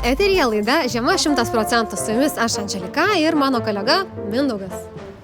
Eteryje laida Žiema 100%. Su jumis aš Andželika ir mano kolega Mindaugas.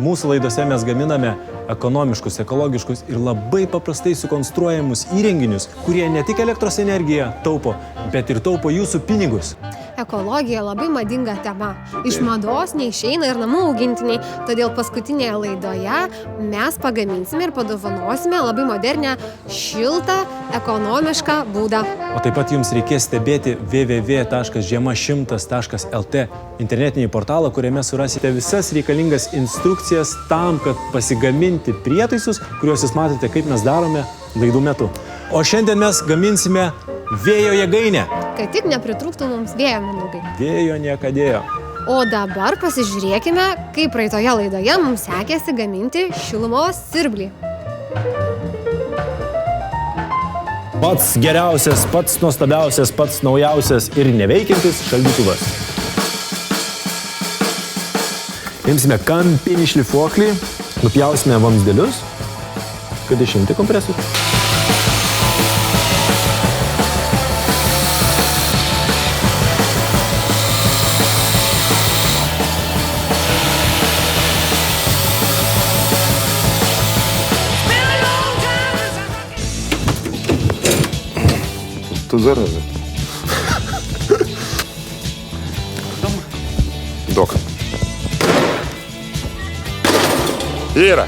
Mūsų laidose mes gaminame ekonomiškus, ekologiškus ir labai paprastai sukonstruojamus įrenginius, kurie ne tik elektros energiją taupo, bet ir taupo jūsų pinigus. Ekologija labai madinga tema. Iš mados neišeina ir namų augintiniai, todėl paskutinėje laidoje mes pagaminsime ir padovanosime labai modernę, šiltą, ekonomišką būdą. O taip pat jums reikės stebėti www.žiema100.lt internetinį portalą, kuriame surasite visas reikalingas instrukcijas tam, kad pasigaminti prietaisus, kuriuos jūs matote, kaip mes darome laidų metu. O šiandien mes gaminsime vėjo jėgainę. Kad tik nepritrūktų mums vėjo, Mindaugai. Vėjo niekadėjo. O dabar pasižiūrėkime, kaip praeitoje laidoje mums sekėsi gaminti šilumos siurblį. Pats geriausias, pats nuostabiausias, pats naujausias ir neveikiantis šaldytuvas. Imsime kampinį šlifuoklį, nupjausime vamzdelius, kad išimti kompresorių. Тут зараза. Док. Ира!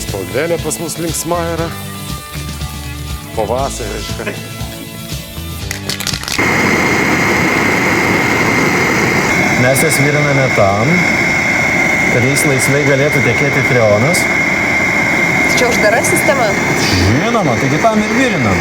Spalvelė pas mus linksma yra. Pavasariška. Mes jas viriname tam, kad jais laisvai galėtų tekėti freonas. Čia uždara sistema? Žinoma, taigi tam ir virinam.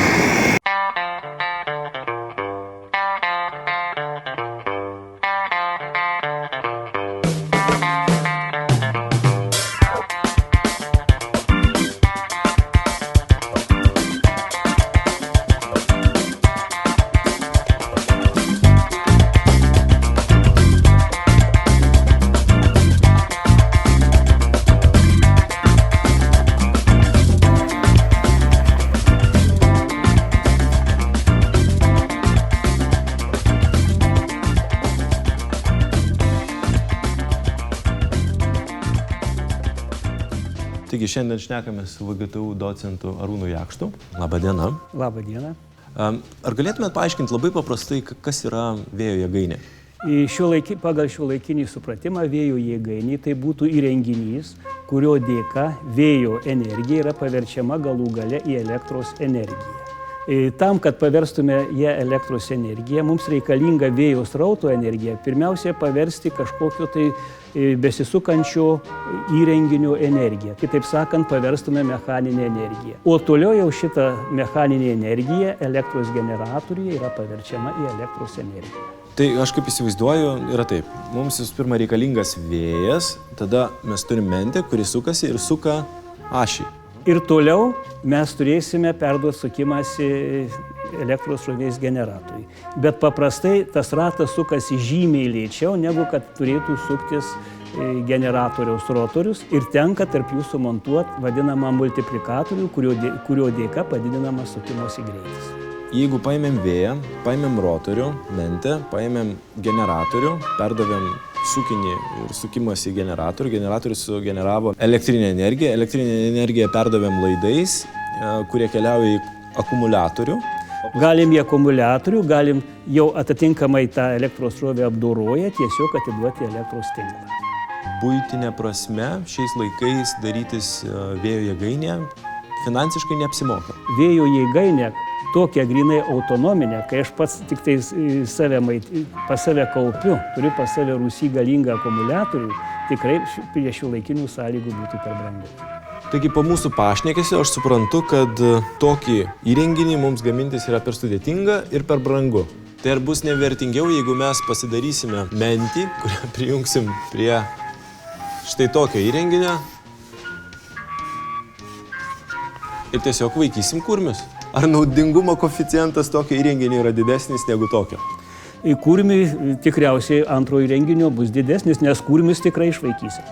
Taigi šiandien šnekame su VGTU docentu Arūnu Jakštu. Labą dieną. Labą dieną. Ar galėtumėt paaiškinti labai paprastai, kas yra vėjo jėgainė? Pagal šiuolaikinį supratimą vėjo jėgainė tai būtų įrenginys, kurio dėka vėjo energija yra paverčiama galų gale į elektros energiją. Tam, kad paverstume ją elektros energiją, mums reikalinga vėjo srauto energija, pirmiausia paversti kažkokio tai besisukančio įrenginio energiją. Kitaip sakant, paverstume mechaninę energiją. O toliau jau šita mechaninė energija elektros generatoriuje yra paverčiama į elektros energiją. Tai aš kaip įsivaizduoju, yra taip. Mums visų pirma reikalingas vėjas, tada mes turime mentę, kuri sukasi ir suka ašį. Ir toliau mes turėsime perduoti sukimąsi elektros srovės generatoriui. Bet paprastai tas ratas sukasi žymiai lėčiau, negu kad turėtų suktis generatoriaus rotorius ir tenka tarp jų sumontuoti vadinamą multiplikatorių, kurio dėka padidinamas sukimosi greitis. Jeigu paėmėm vėją, paėmėm rotorių, mentę, paėmėm generatorių, perdavėm sukinį ir sukimosi į generatorių, generatorius sugeneravo elektrinę energiją perdavėm laidais, kurie keliauja į akumuliatorių. Galim į akumuliatorių, galim jau atitinkamai tą elektros srovę apdoroję tiesiog atiduoti elektros tinklą. Buitinė prasme šiais laikais darytis vėjo jėgainė finansiškai neapsimoka. Vėjo jėgainė tokia grinai autonominė, kai aš pats tik tai pas save kaupiu, turiu pas save rūsy galingą akumuliatorių, tikrai prie šiuolaikinių sąlygų būtų per brangu. Taigi po mūsų pašnekesio aš suprantu, kad tokį įrenginį mums gamintis yra per sudėtinga ir per brangu. Tai ar bus nevertingiau, jeigu mes pasidarysime mentį, kurią prijungsim prie štai tokio įrenginio ir tiesiog vaikysim kurmius. Ar naudingumo koeficientas tokio įrenginio yra didesnis negu tokio? Kurmiui tikriausiai antrojo įrenginio bus didesnis, nes kurmius tikrai išvaikysim.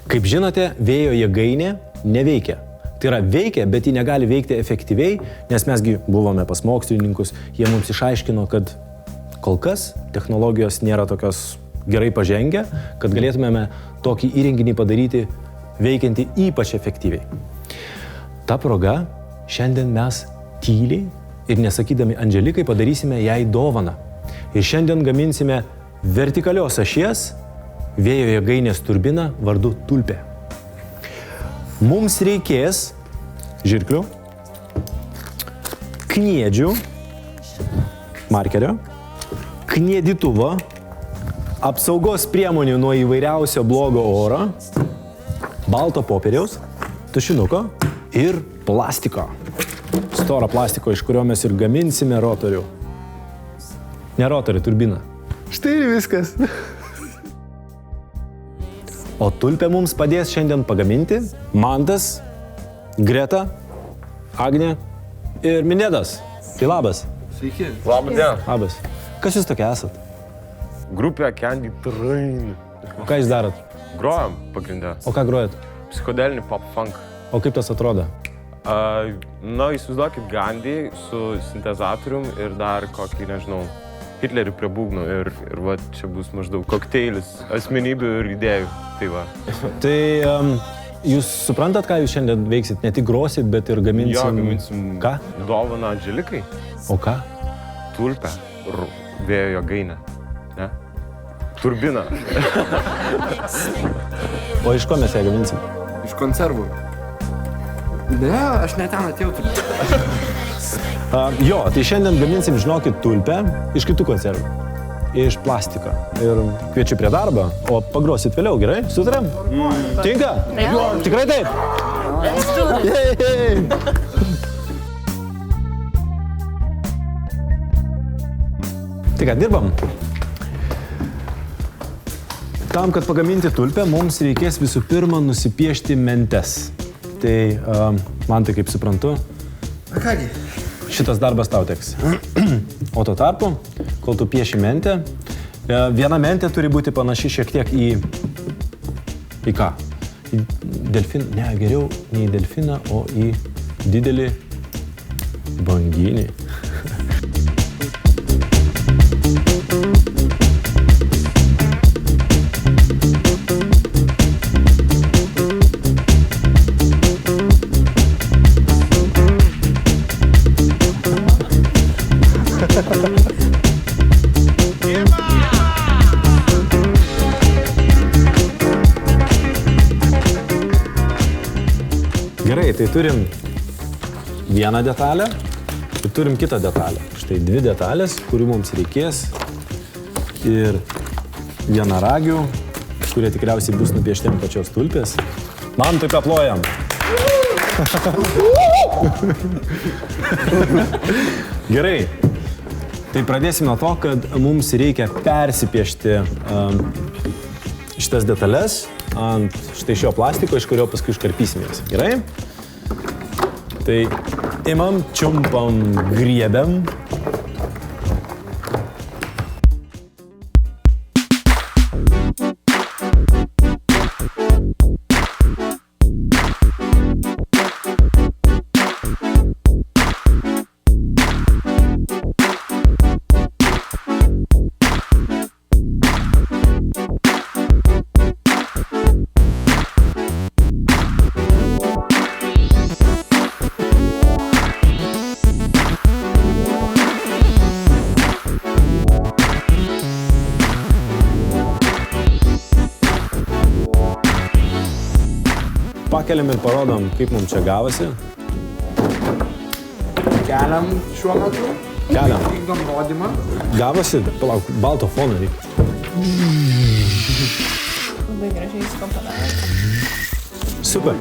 Kaip žinote, vėjo jėgainė neveikia. Tai yra veikia, bet ji negali veikti efektyviai, nes mesgi buvome pas mokslininkus, jie mums išaiškino, kad kol kas technologijos nėra tokios gerai pažengę, kad galėtumėme tokį įrenginį padaryti veikiantį ypač efektyviai. Ta proga šiandien mes tyliai ir nesakydami Andželikai padarysime jai dovaną. Ir šiandien gaminsime vertikalios ašies vėjo jėgainės turbiną vardu tulpė. Mums reikės žirklių, kniedžių, markerio, kniedytuvo, apsaugos priemonių nuo įvairiausio blogo oro, balto popieriaus, tušinuko ir plastiko. Storą plastiko, iš kurio mes ir gaminsime rotorių. Ne rotorių, turbiną. Štai ir viskas. O tulpę mums padės šiandien pagaminti Mantas, Greta, Agnė ir Minėdas. Tai labas. Sveiki. Labą dieną. Labas. Kas jūs tokia esat? Grupė Candy Train. O ką jūs darot? Grojam pagrindę. O ką grojat? Psichodelinį pop-funk. O kaip tas atrodo? Na, įsivaizduokit Gandhi su sintezatorium ir dar kokį, nežinau, Hitlerį prie būgnų ir va, čia bus maždaug kokteilis asmenybių ir idėjų. Tai va. Tai jūs suprantat, ką jūs šiandien veiksit? Ne tik grosit, bet ir gaminsim... Jo, gaminsim ką? Dovaną Andželikai. O ką? Tulpę. Vėjo jėgainę. Ne? Turbiną. O iš ko mes ją gaminsim? Iš konservų. Ne, aš net ten atėjau turbūt. Jo, tai šiandien gaminsim, žinokit, tulpę iš kitų konservų. Iš plastiko. Ir kviečiu prie darbo, o pagrosit vėliau, gerai? Sutarėm? Tinka? Tikrai taip? Tai ką, dirbam? Tam, kad pagaminti tulpę, mums reikės visų pirma nusipiešti mentes. Tai man tai, kaip suprantu, Kągi? šitas darbas tau teks. O tuo tarpu, kol tu pieši mentę, viena mentė turi būti panaši šiek tiek į ką? Į delfiną? Ne, geriau ne į delfiną, o į didelį banginį. Gerai, tai turim vieną detalę ir turim kitą detalę. Štai dvi detalės, kurių mums reikės ir vienaragių, kurie tikriausiai bus nupiešti ant pačios tulpės. Man taip aplojam. Gerai, tai pradėsim nuo to, kad mums reikia persipiešti šitas detalės ant štai šio plastiko, iš kurio paskui iškarpysimės. Gerai? Tai imam, čiumpam, griebiam. Pakeliam ir parodom, kaip mums čia gavosi. Keliam šiuo metu. Keliam. Vykdom rodymą. Gavosi? Palauk, balto fono reikia. Labai gražiai įsikomponavęs. Super.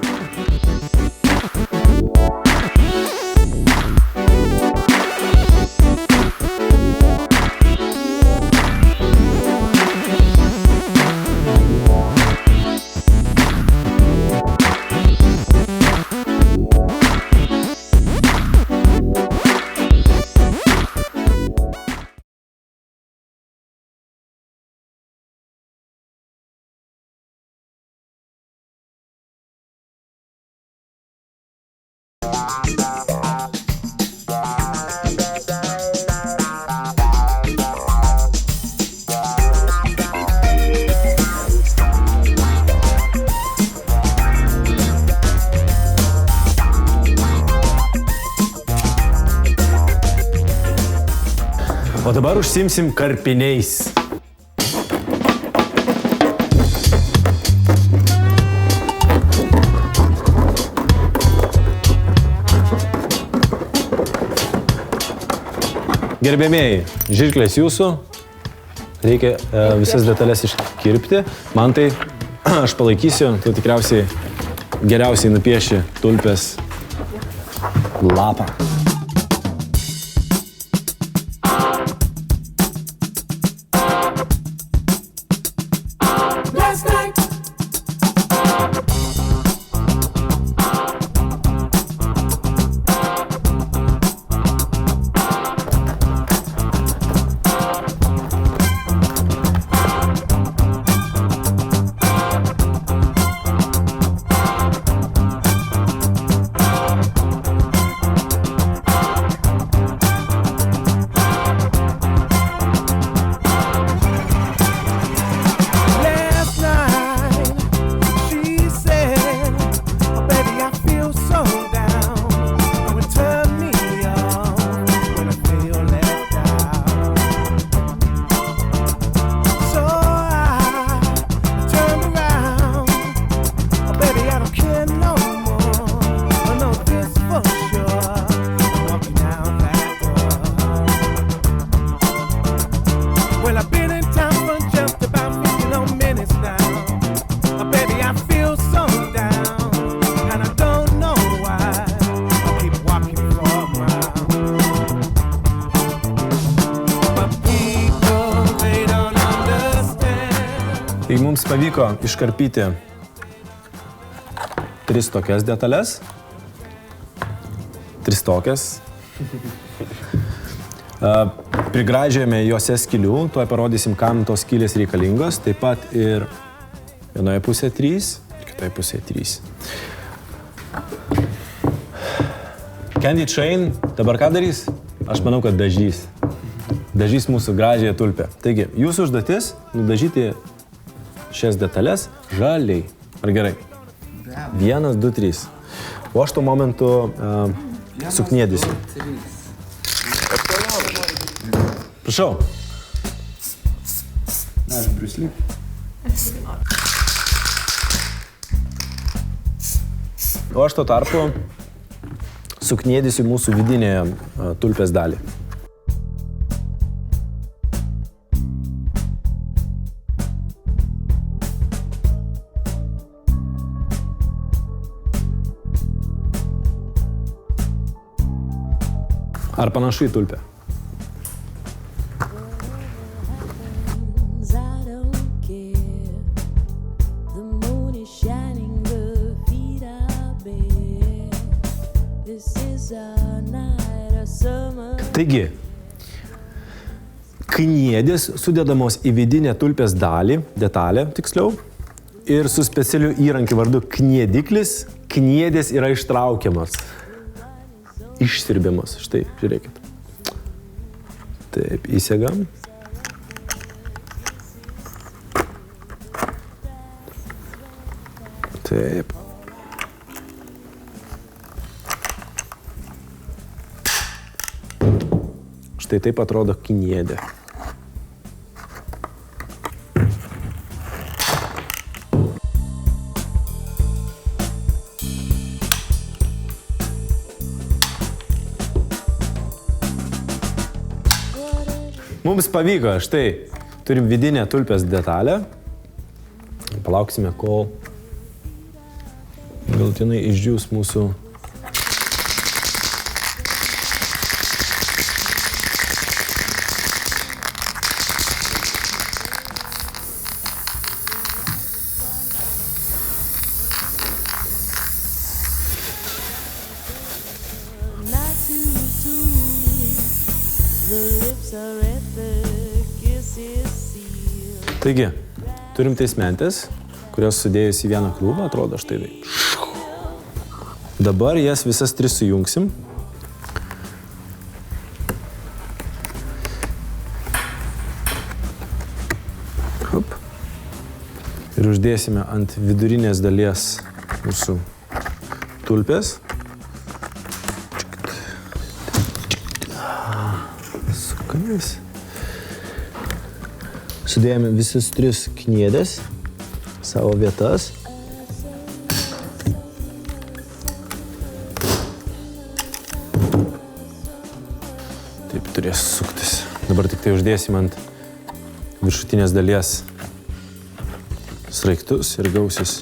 dabar užsiimsim karpiniais. Gerbėmėjai, žirklės jūsų, reikia visas detalės iškirpti. Man tai, aš palaikysiu, tu tikriausiai geriausiai nupieši tulpės lapą. Tai mums pavyko iškarpyti 3 tokias detalės. 3 tokias. Prigražėjome juose skylių, tuoj parodysim, kam tos skylės reikalingos. Taip pat ir vienoje pusėje 3, ir kitoje pusėje 3. Candy Chain dabar ką darys? Aš manau, kad dažys. Dažys mūsų gražiąją tulpę. Taigi, jūsų užduotis nudažyti šias detalės žaliai. Ar gerai? 1, 2, 3. O aš tuo momentu sukniedysiu. Prašau. Aš Briuslį. O aš tuo tarpu sukniedysiu mūsų vidinėje tulpės dalį. Ar panašu į tulpę? Taigi, kniedės sudedamos į vidinę tulpės dalį, detalę tiksliau, ir su specialiu įrankiu vardu kniediklis, kniedės yra ištraukiamas. Išsirbimas. Štai, žiūrėkit. Taip, įsegam. Taip. Štai taip atrodo kniedė. Mums pavyko, štai, turim vidinę tulpės detalę. Palauksime, kol galutinai išdžiūs mūsų Taigi, turim tais mentės, kurios sudėjus į vieną krūvą, atrodo štai taip. Dabar jas visas 3 sujungsim. Hop. Ir uždėsime ant vidurinės dalies mūsų tulpės. Sukamės. Sudėjome visus 3 kniedės savo vietas. Taip turės suktis. Dabar tik tai uždėsim ant viršutinės dalies sraigtus ir gausis.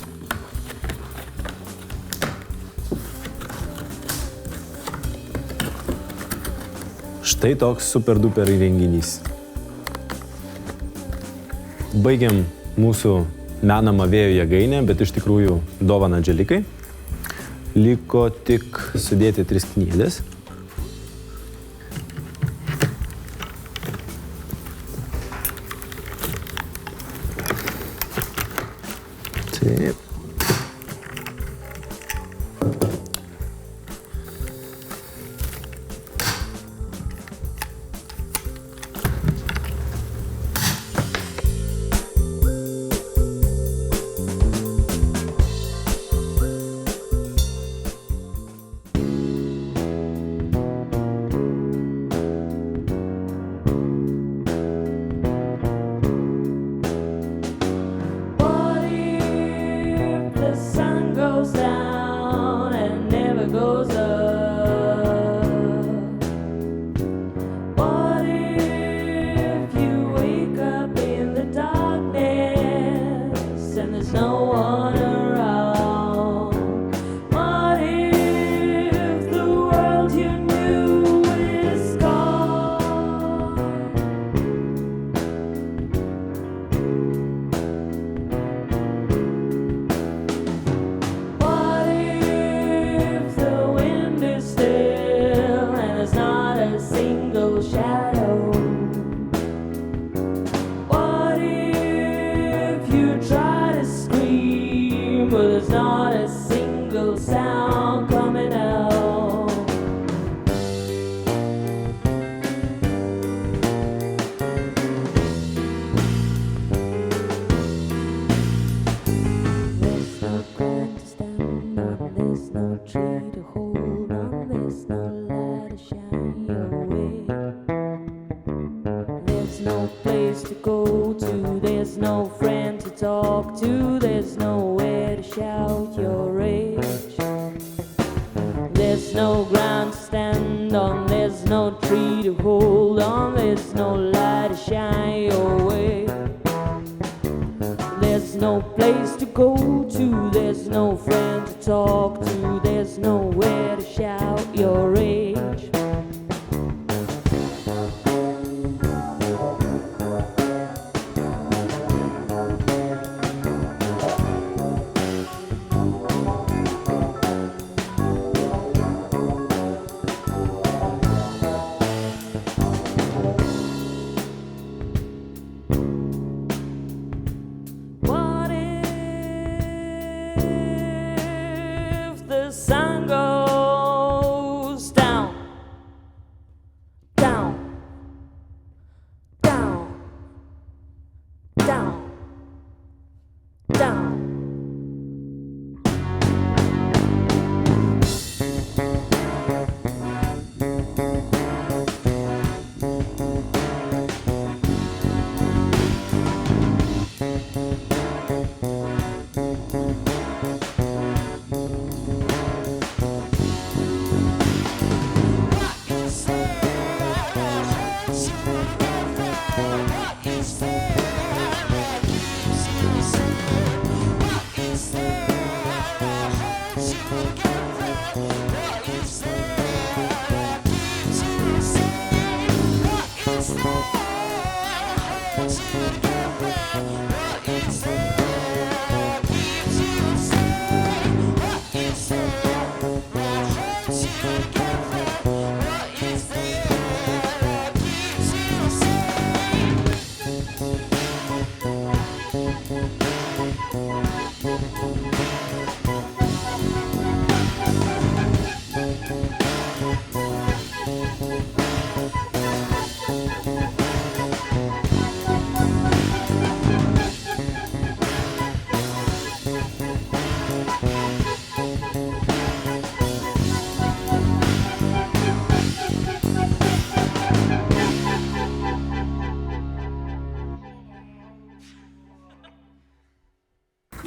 Štai toks super duper įrenginys. Baigiam mūsų menamą vėjo jėgainę, bet iš tikrųjų dovaną Andželikai. Liko tik sudėti 3 kniedės. Taip.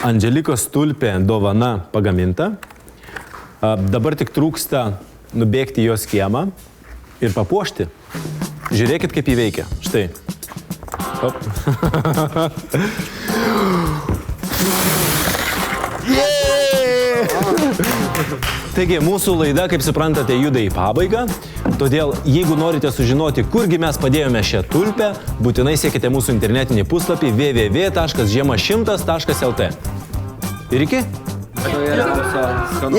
Andželikos tulpė dovana pagaminta. Dabar tik trūksta nubėgti į jos kiemą ir papuošti. Žiūrėkit, kaip jį veikia. Štai. Hop. Taigi, mūsų laida, kaip suprantate, juda į pabaigą. Todėl, jeigu norite sužinoti, kurgi mes padėjome šią tulpę, būtinai siekite mūsų internetinį puslapį www.žiema100.lt. Ir iki? Geriausia skanu.